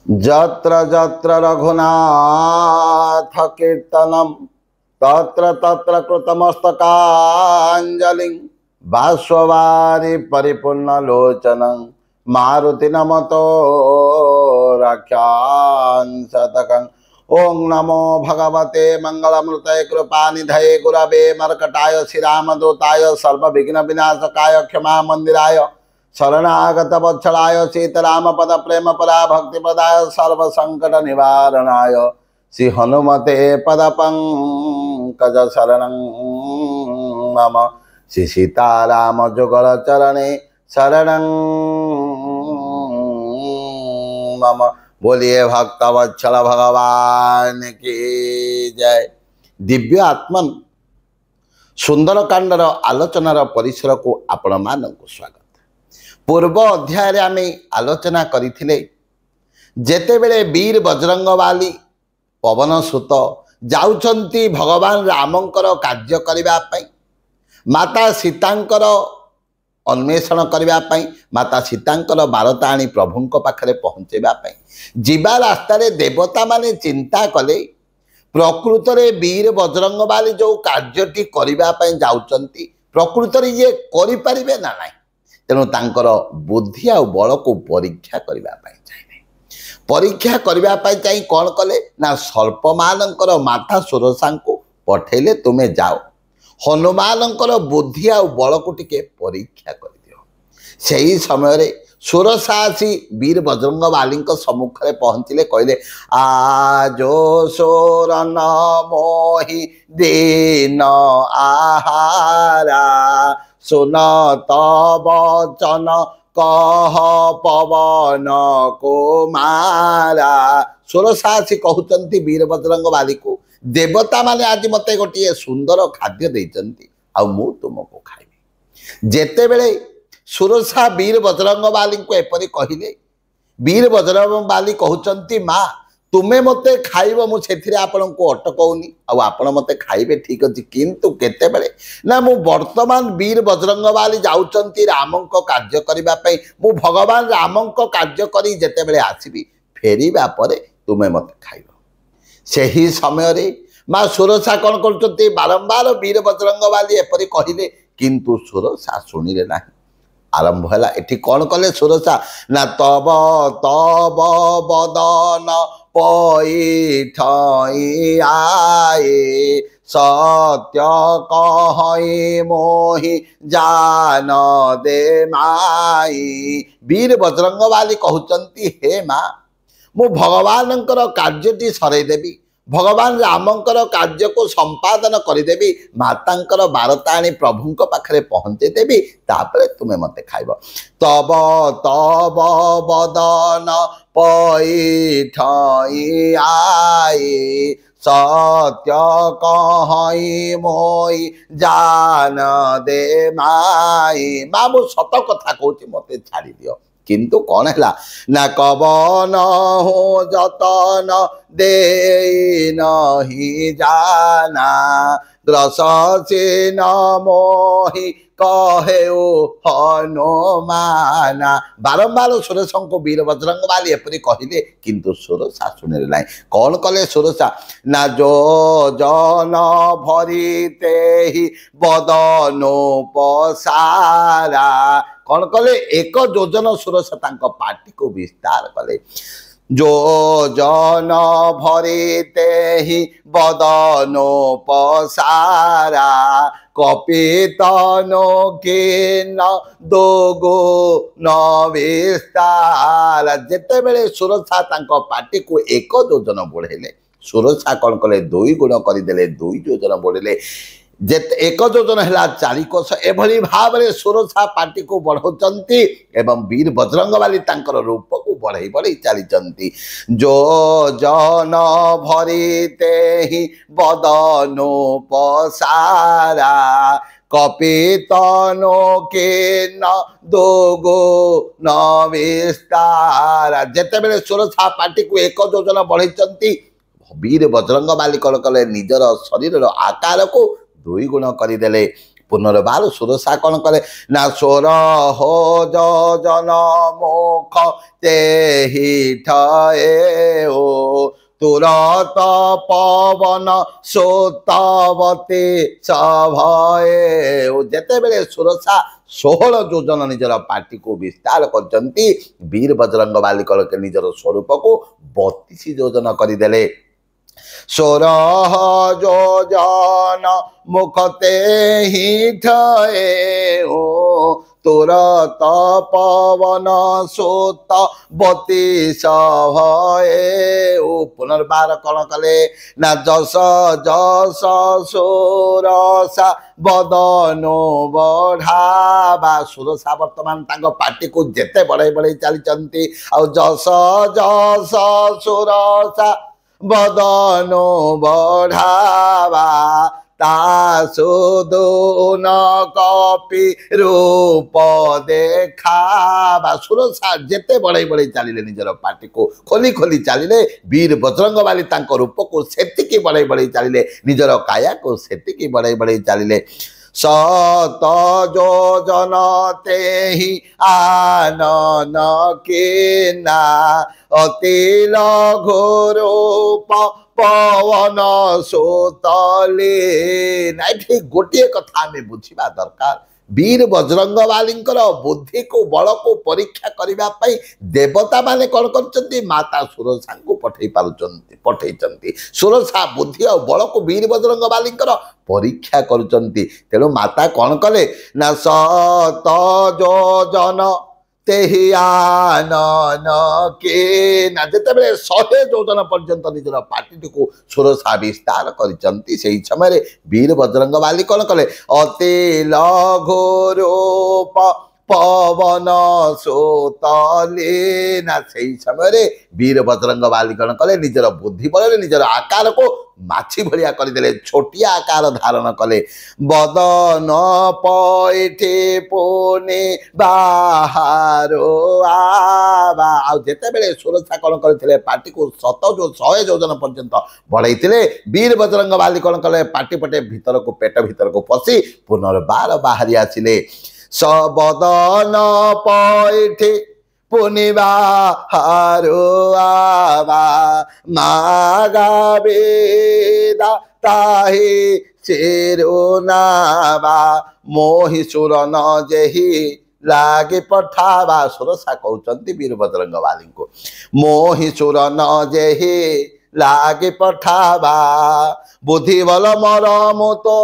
যত্র যত্র রঘুনাথ কীর্তনম তত্র তত্র কৃতমস্তকাঞ্জলিং বাষ্পবারি পরিপূর্ণ লোচনং মারুতি নমতো রাক্ষাংশতকং। ওং নমো ভগবতে মঙ্গলমূর্তये কৃপানিধये গুরবে মর্কটায় শ্রীরামদূতায় সর্ববিঘ্ন বিনাশকায় ক্ষমা মন্দিরায় शरणागत वत्सलाय सीताराम पद प्रेम परा भक्ति पदाय सर्व संकट निवारणाय श्री हनुमते पद पंकज शरणं मम श्री सीताराम जुगल चरणे शरणं मम। बोलिए भक्त वत्सल भगवान की जय। दिव्य आत्मन सुंदरकांडर आलोचनार परिसर को आपण मानकु स्वागत। पूर्व अध्याय आम आलोचना करथिले जेतेबेले वीर बजरंगबाली पवन सुत जाउछंती भगवान रामंकर कार्य करिबा पई, माता सीतांकर अन्वेषण करिबा पई, माता सीतांकर वार्ता आनी प्रभुंक पाखरे पहुंचेबा पई जीवा रास्ता रे देवता माने चिंता कले प्रकृत रे वीर बजरंगबाली जो कार्यटी करिबा पई जाउछंती प्रकृत रे ये करि परिबे ना नाही। तेणु तांकर बुद्धि आ बल को परीक्षा करने परीक्षा करने चाहिए कौन कले ना सर्पमानंकर माता सुरसा को पठेले तुम्हें जाओ हनुमानंकर बुद्धि आ बल को टिके परीक्षा कर दियो। सही समय सुरसा आसी वीर बजरंगबाली सम्मुख में पहुँचले कहले आजो सोरन मोहि दीन आहारा सुन तब वचन कह पवन कुमारा। सुरसासी कहते वीर बजरंगबाली को देवता माने आज मते गोटे सुंदर खाद्य देइचंती आ मु तुमको खाइबी। जेते बेले सुरसा वीर बजरंगबाली को एपरी कहिले वीर बजरंगबाली कहउचंती माँ तुम्हें मते खाइब मुझे आपण को अटकौनी आपण मते खाइबे ठीक अच्छे किंतु केते बेले ना मु वर्तमान वीर बजरंगबाली जाउचंती रामंक कार्य करिबा पई मु भगवान रामंक कार्य करी जेते बेले आसीबी फेरिबा परे तुम्हें मते खाइब। सही समय रे माँ सुरसा कौन करचंती बारंबार वीर बजरंगबाली एपरी कहिले किंतु सुरसा सुनिले नाही। आरंभ है एठी कौन कले सुरसा ना तब तब बदन पैठई आए सत्य कहई मोहि जान दे माई। वीर बजरंगबाली कहउचंती हे माँ मु भगवानंकर कार्यटी सरई देवी भगवान रामंकर कार्य को संपादन करदेवी मातांकर वार्ता आनी प्रभुंक पाखरे पहुंचे देवी तापरे तुम्हें मते खाइब। तब तब बदन पैठई आए सत्य कहई मोई जान दे माई। माँ मु सत कथा कहूँ मते छाड़ी दियो किंतु कौन है ना कवन हो जतन दे नहीं जाना ग्रससी न मोहि कहे हनुमाना। बारंबार सुरसा को वीर बजरंगबाली एपरी कहले किंतु सुरसा शुणिले ना। कौन कले सुरसा ना जो जन भरीते ही बदनो पसारा। कौन कले एक योजन सुरसा तांको पार्टी को विस्तार कले जो जन भरीते ही बदनो पसारा कपितनो के न दोगो न विस्तार। जेते बेले सुरसा तांको पार्टी को एक योजन बढ़ेले सुरसा कौन कले दुई गुण करदेले दुई योजन बढ़ेले जेते एक योजन है 4 कोश एभली भाव में सुरसा पार्टी को बढ़ाउचंती एवं वीर बजरंगबाली तांकर रूप को बढ़ई बढ़ई चली जो जन भरीते ही बदनो पसारा कपितनो के न दोगो न विस्तार। जेते बेले सुरसा पार्टी को एक योजन बढ़ाई वीर बजरंगबाली कौन कले निजर शरीर आकार को दुई गुण करदेले पुनर्बार सुरसा कौन कले ना सोर हो जन मुख ते ही ठए हो तुरत पवन सोतवती सभये जेते बेले सुरसा 16 योजन निजर पार्टी को विस्तार करचंती वीर बजरंग बाली के निजर स्वरूप को 32 योजन करदेले 16 योजन मुखते ही ठए हो तुरत पवन सोत बती सभये पुनर्बार कौन कले ना जस जस सुरसा बदनो बढ़ावा सुरसा वर्तमान तांको पार्टी को जेते बढ़ाई बढ़ाई चली आ जस जस सुरसा बदनो बढ़ावा तासुदून कपि रूप देखावा सुरसा जेते बढ़ाई बढ़ाई चलिले निजर पार्टी को खोली खोली चलिले वीर बजरंग बाली तांको रूप को सेतिकी बढ़ाई बढ़ाई चलिले निजर काया को सेतिकी बढ़ाई बढ़ाई चलिले सत योजन ते ही आनन किना अति लघु रूप पवन सोतले ना गोटे कथा आम बुझा दरकार वीर बजरंग बाली बुद्धि को बल को परीक्षा करने देवता माने कौन कर माता सुरसा को पठे सुरसा बुद्धि और बल को वीर बजरंग बाली परीक्षा करुँच तेणु माता कौन कले ना सत योजन तेहि आनन के ना जिते 100 योजन पर्यंत निजर पार्टी को सुरसा विस्तार करिसंती सेही समय वीर बजरंग बाली कौन कले अति लघु रूप पवन सोतले ना सेही समय वीर बजरंग बाली कौन कले निजर बुद्धि बल निजर आकार को माछी भलिया करदेले छोटिया आकार धारण कले बदन पैठे पुने बाहारो आवा जेते बेले सुरक्षा कौन करथिले पार्टी को 100 योजन पर्यंत बढ़ाई वीर बजरंग बाली कौन कले पार्टी पटे भीतर को पेट भीतर को पशि पुनर्बार बाहरी आसिले सबदन पैठे पुनिबा हारो आवा मागा बेदा ताही सिरुनावा मोहि सुर न जेहि लागे पठावा सुरसा कहउचंती वीर बजरंग बाली को मोहि सुर न जेहि लागे पठावा बुद्धि बल मरम तो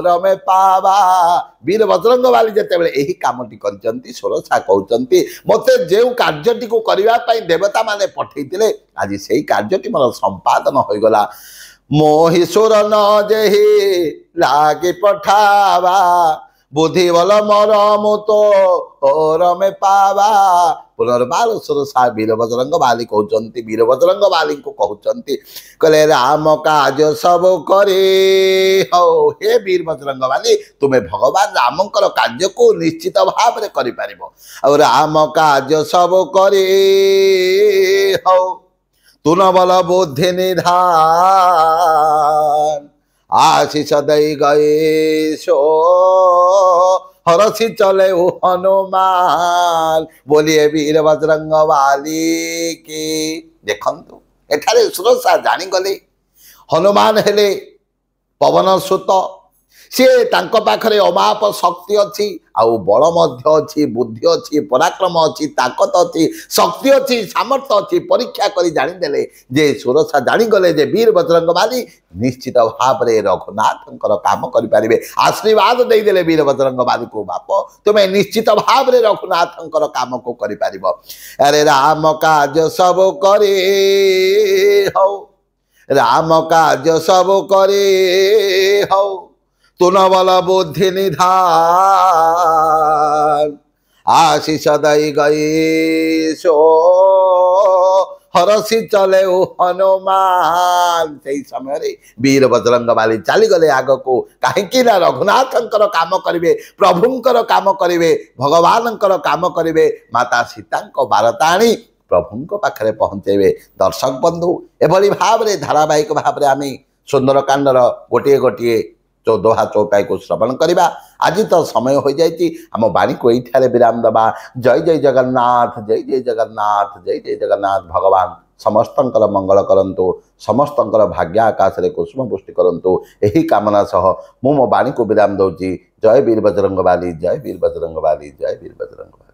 रमे पावा वीर बजरंग बाली जेते बेले एही कामटी करचंती सुरसा कहउचंती मते जेउ कार्यटी को करिवा पई देवता माने पठैतिले आज सेही कार्यटी मोर संपादन होई गला मोहि सुर न जेहि लागे पठावा बुद्धि बल मरम तो रमे पावा पुनर्बार सुरसा वीर बजरंग बाली कहउचंती वीर बजरंग बाली को कहउचंती कहले राम काज सब करे हो हे वीर बजरंग बाली तुम्हें भगवान रामंकर कार्य को निश्चित भाव में करि परिबो आ राम काज सब करे हो तुन बल बुद्धि निधान आशीष दई गए सो हरसी चले हनुमान बोलिए वीर बजरंग बाली की देखंतु एठारे सुरसा जानी गले हनुमान हेले पवन सुत सी तांको पाखरे अमाप शक्ति अच्छी आउ बल मध्य अच्छी बुद्धि अच्छी पराक्रम अच्छी ताकत अच्छी शक्ति अच्छी सामर्थ्य अच्छी परीक्षा करी जानीदेले जे सुरसा जानीगले जे वीर बजरंग बाली निश्चित भाव में रघुनाथंकर काम करें आशीर्वाद देदेले वीर बजरंग बाली को बाप तुम्हें निश्चित भाव में रघुनाथंकर काम को कर अरे राम काज सब करे हो राम काज सब करे हो तुन बल बुद्धि निधान आशीष दई गई सो हरसी चले हनुमान से समय वीर बजरंग बाली चली गले आग को कहीं रघुनाथंकर काम करेंगे प्रभुंकर काम करेंगे भगवानंकर काम करेंगे माता सीता बारता आनी प्रभुंक पाखरे पहुँचेबे दर्शक बंधु एभली भाव में धारावाहिक भाव में आम सुंदरकांडर गोटे गोटे दोहा चौपाई को श्रवण करवा। आज तो समय हो जाए आम बाणी को ये विराम दबा। जय जय जगन्नाथ, जय जय जगन्नाथ, जय जय जगन्नाथ। भगवान समस्तंकर मंगल करंतु, समस्तंकर भाग्य आकाश रे कुसुम पुष्टि करंतु, यही कामना सह मो बाणी को विराम दौची। जय वीर बजरंग बाली, जय वीर बजरंग बाली, जय वीर बजरंग बाली।